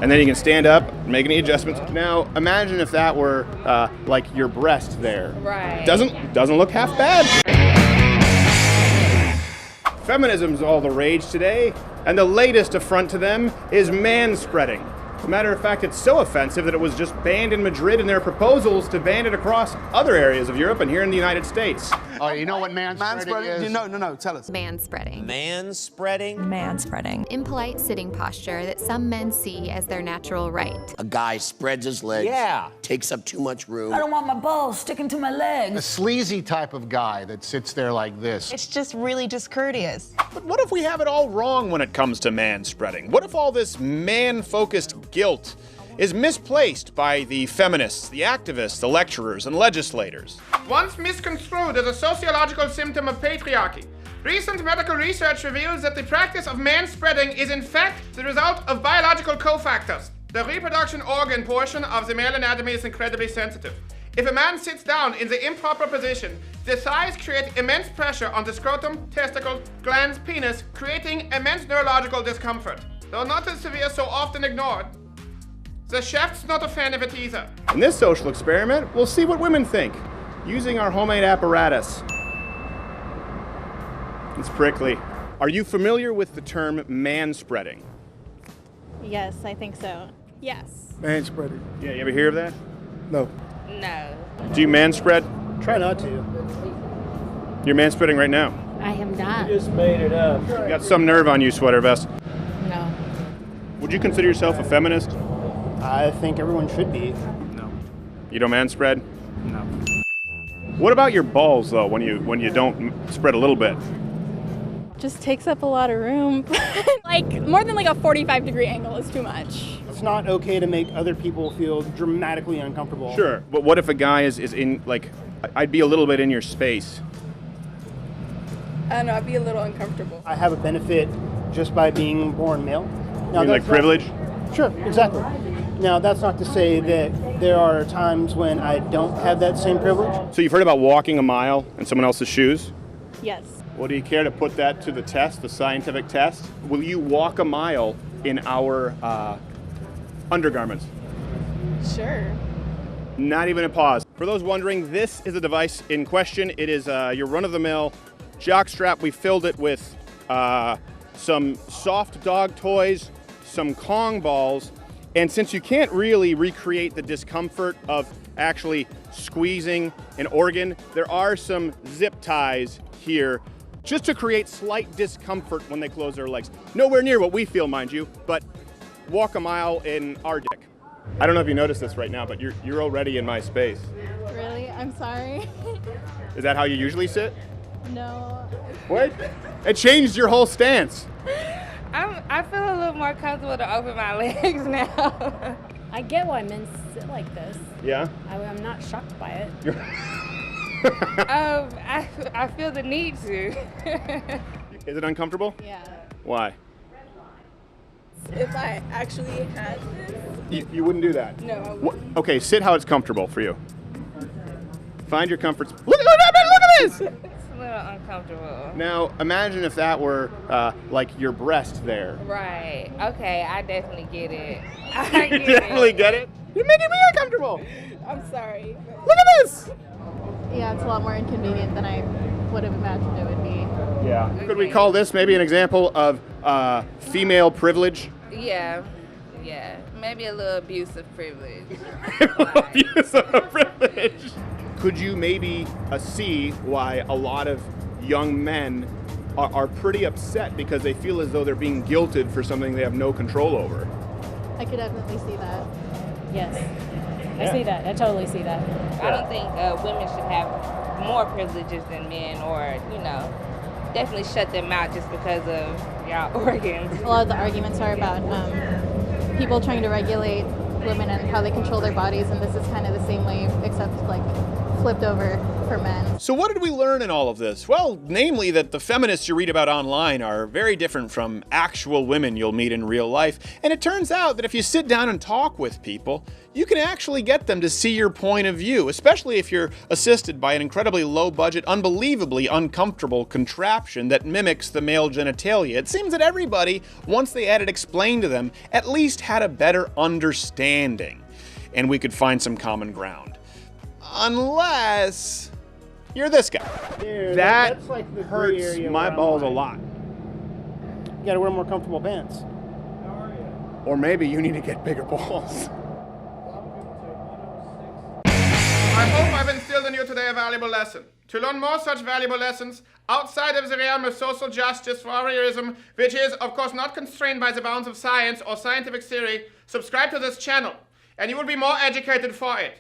And then you can stand up, make any adjustments. Now, imagine if that were like your breast there. Right. Doesn't look half bad. Feminism's all the rage today, and the latest affront to them is manspreading. As a matter of fact, it's so offensive that it was just banned in Madrid in their proposals to ban it across other areas of Europe and here in the United States. Oh, you know what manspreading is? No, tell us. Manspreading. Manspreading? Manspreading. Impolite sitting posture that some men see as their natural right. A guy spreads his legs, takes up too much room. I don't want my balls sticking to my legs. A sleazy type of guy that sits there like this. It's just really discourteous. But what if we have it all wrong when it comes to manspreading? What if all this man-focused guilt is misplaced by the feminists, the activists, the lecturers, and legislators? Once misconstrued as a sociological symptom of patriarchy, recent medical research reveals that the practice of manspreading is in fact the result of biological cofactors. The reproduction organ portion of the male anatomy is incredibly sensitive. If a man sits down in the improper position, the thighs create immense pressure on the scrotum, testicles, glands, penis, creating immense neurological discomfort. Though not as severe, so often ignored, the chef's not a fan of it either. In this social experiment, we'll see what women think, using our homemade apparatus. It's prickly. Are you familiar with the term manspreading? Yes, I think so. Yes. Manspreading. Yeah, you ever hear of that? No. No. Do you manspread? Try not to. You're manspreading right now. I am not. Just made it up. You got some nerve on you, sweater vest. No. Would you consider yourself a feminist? I think everyone should be. No. You don't manspread? No. What about your balls, though, when you don't spread a little bit? Just takes up a lot of room. Like, more than like a 45-degree angle is too much. It's not okay to make other people feel dramatically uncomfortable. Sure, but what if a guy is in, like, I'd be a little bit in your space. I don't know, I'd be a little uncomfortable. I have a benefit just by being born male. Now, You mean like privilege? Sure, exactly. Now, that's not to say that there are times when I don't have that same privilege. So you've heard about walking a mile in someone else's shoes? Yes. Well, do you care to put that to the test, the scientific test? Will you walk a mile in our undergarments? Sure. Not even a pause. For those wondering, this is a device in question. It is your run-of-the-mill jockstrap. We filled it with some soft dog toys, some Kong balls, and since you can't really recreate the discomfort of actually squeezing an organ, there are some zip ties here just to create slight discomfort when they close their legs. Nowhere near what we feel, mind you, but walk a mile in our dick. I don't know if you noticed this right now, but you're already in my space. Really? I'm sorry. Is that how you usually sit? No. What? It changed your whole stance. I feel a little more comfortable to open my legs now. I get why men sit like this. Yeah? I'm not shocked by it. I feel the need to. Is it uncomfortable? Yeah. Why? If I actually had this? You wouldn't do that? No, I wouldn't. Okay, sit how it's comfortable for you. Find your comforts. Look at this! It's a little uncomfortable. Now, imagine if that were like your breast there. Right. Okay, I definitely get it. You definitely get it? You're making me uncomfortable. I'm sorry. Look at this! Yeah, it's a lot more inconvenient than I would have imagined it would be. Yeah. Could we call this maybe an example of female privilege? Yeah. Maybe a little abuse of privilege. Abuse of privilege. Could you maybe see why a lot of young men are pretty upset because they feel as though they're being guilted for something they have no control over? I could definitely see that. Yes. I see that. I totally see that. I don't think women should have more privileges than men, or, definitely shut them out just because of y'all organs. A lot of the arguments are about people trying to regulate women and how they control their bodies, and this is kind of the same way, except like flipped over for men. So what did we learn in all of this? Well, namely that the feminists you read about online are very different from actual women you'll meet in real life. And it turns out that if you sit down and talk with people, you can actually get them to see your point of view, especially if you're assisted by an incredibly low-budget, unbelievably uncomfortable contraption that mimics the male genitalia. It seems that everybody, once they had it explained to them, at least had a better understanding, and we could find some common ground. Unless you're this guy. There, That that's like the gray hurts area my where I'm balls a like, lot. You gotta wear more comfortable pants. Or maybe you need to get bigger balls. I hope I've instilled in you today a valuable lesson. To learn more such valuable lessons outside of the realm of social justice warriorism, which is, of course, not constrained by the bounds of science or scientific theory, subscribe to this channel, and you will be more educated for it.